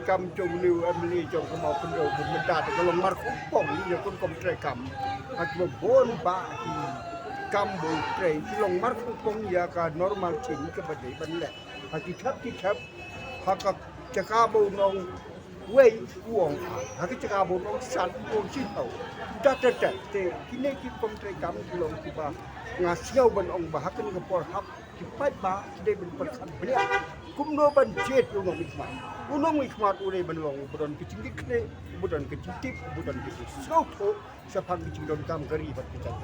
cầm trong liu Emily trong cái màu phân đầu của mình đạt cái lòng mặt không bỏng như là con cầm trai cầm hoặc một bốn ba cầm bộ trai cái lòng mặt không bỏng ya cả normal chính cái vấn đề vấn đề hoặc cái thấp hoặc cái cá bầu nong quay cuồng hoặc cái cá bầu nong sắn cuồng chín hậu đã thì cái này cái cầm trai cầm cái lòng cái ba ngã siêu bên ông bà cái cái por hấp cái bát ba đây bên phần beliau kumno ban jet yo ngom ikmat unong ikmat ure ban long budon kicing dikne budon kicing tip budon kicing sauto sapang kicing don kam gari bat kicang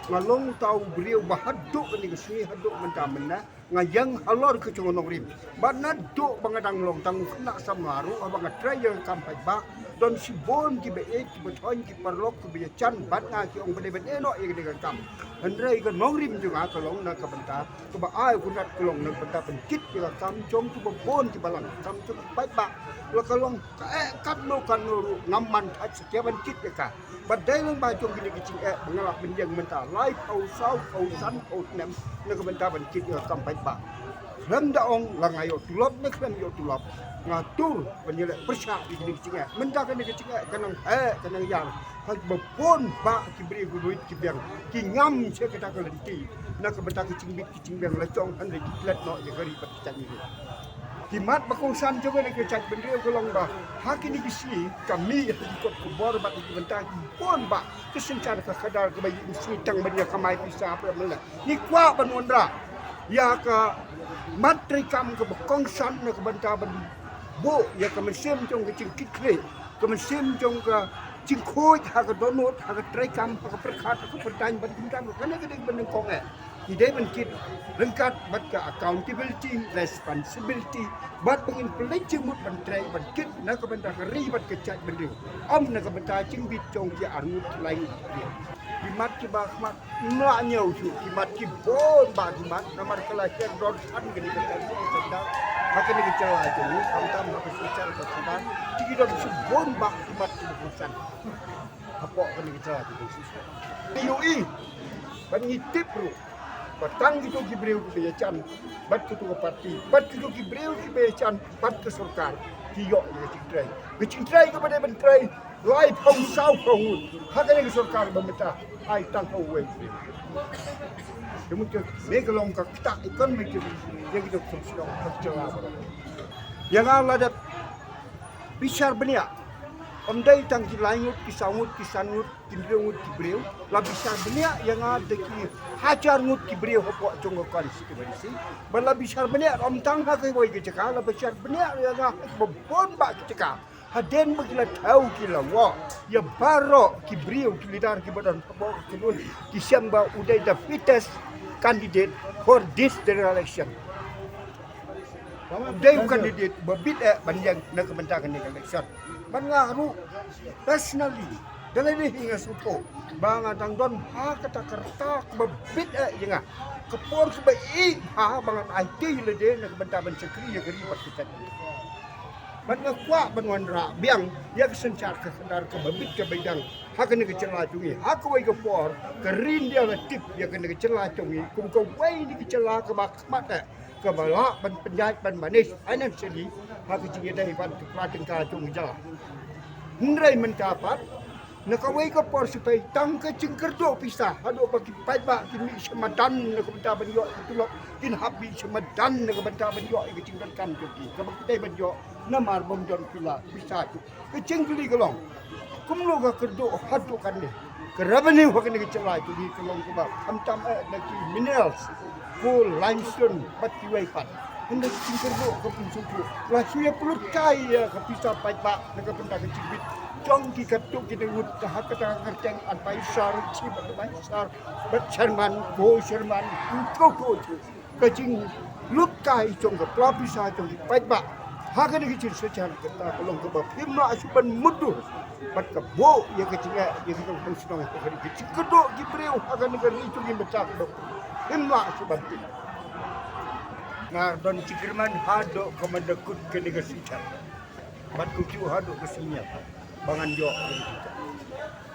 ngalong tau beliau bahaduk ni kesini haduk mentamena ngayang halor ke chongonong rim banat do bangadang long tang kena samaru abang try yang kampai ba don si bon ki be ki beton ki perlok ki be chan bat nga ki ong bede ben eno ye dengan kam hendrai ke nong rim juga ka long na ka benta ko ba ai kunat ko long na benta pencit ki kam chom ki bon ki balang kam tu bai ba lo ka long kat no kan no ngaman thai setia pencit ka badai long ba chom ki ki bengalak ben yang menta lai pau sau pau san pau nem na ka benta pencit ki kam bai ba Rem daong langai yo tulop nek rem yo tulop ngatur penyelek persyak di sini kecingnya mendakan ni kecingnya kanang yang hak bepon ba kibri duit kibiang ki ngam se kata kelenti nak benta kecing biang lecong han de klet no ye gari pat kecang ni kimat bakongsan juga ni kecak bendeu kolong ba hak ini bisi kami ikut kubor bat di benta pon ba kesencar ka kadar ke bayi isi tang benda kamai bisa apa mela ni kwa banondra ya ka matri kam ke bakongsan nak benta ben bo ya ka mesim trong ke cing kikre ka mesim trong ka cing khoi ha ka donot ha ka trai kam ha ka perkhat ha ka pertany ban kim kam kana ka ding ban kong ide ban kit lengkat bat ka accountability responsibility bat pengin pelajing mut ban trai ban kit na ka benda ka ri bat ka chat ban om na ka benda cing bit trong ki arut lain kimat ki ba khmat na nyau chu kimat ki bon ba kimat namar kala ken rod an gini ka ta Makin ni cara aja ni, kamu nak berbicara tentang jika dah sebon bak kimat kebusan. Apa kan kita aja tu? UI, bani tip lu. Batang itu kibreu kebijakan, bat itu ke parti, bat itu kibreu kebijakan, bat ke surkar. Tiok yang cintrai, bercintrai kepada menteri, lai pau sau pau. Hakan yang surkar meminta, ai tang pau wei. Kemudian mereka longkak tak ikan mereka yang kita sedang berjalan. Yang ada bisar benia, omdai tang kilangut, kisangut, kisanut, kindreungut kibreu, la bisar benia yang ada ki hajar ngut kibreu hopok jonggokan sikibasi. Bala bisar benia om tang hakai boy keceka, la bisar benia yang bebon bak keceka. Haden bagila tahu kila wa ya baro kibreu kilidar kibadan hopok kinun kisamba udai the fittest candidate for this general election. Dia candidate berbit banjang nak kementangan ni election. Mengaruh personally dalam ni hingga supo bang adang don ha kata kerta berbit jenga kepor sebaik ha bangan IT le dia nak kementangan sekri ya geri pat kita. Banyak kuat banguan rak biang dia kesencar ke kendar ke berbit ke bidang hak kena kecelah cungi hak kau ke por kerin dia letip dia kena kecelah cungi kum kau wei ni kecelah ke bakmat ke balak ban penjahit ban manis anan seli hak kecing dia ban ke pelatin ka cungi jalan hendrai mendapat nak kau wei ke por supaya tang ke cingkerdo pisah ado bagi paiba kini semadan nak benda banyo tulok kin habi semadan nak benda banyo ke cingkan cungi ke bagi banyo namar bomjon pila pisah tu ke cingkli gelong kumlo ka kerdo hadu kan ni kerabani hokan ni celai tu di kolong ke bab amtam nak minerals coal limestone pati wai pat hendak kerdo ke pinsuku la suya pulut kai ya ke pisah paiba nak benda ke cibit jong ki katuk ki dengut ka hakata ngerteng an paisar ci paisar bat sherman go sherman ko ke cing lup kai jong ke pelapisa jong ki paiba hakan ni kecil secara kita kolong ke bab himma asuban mudu bat ke bo ya kecilnya ya kita pun sedang ke kecil kedok gibreu hakan ni kari itu gimbecak dok himma asuban tu nah don cikirman hado komandakut ke negara sicar bat kucu hado ke sini bangan jo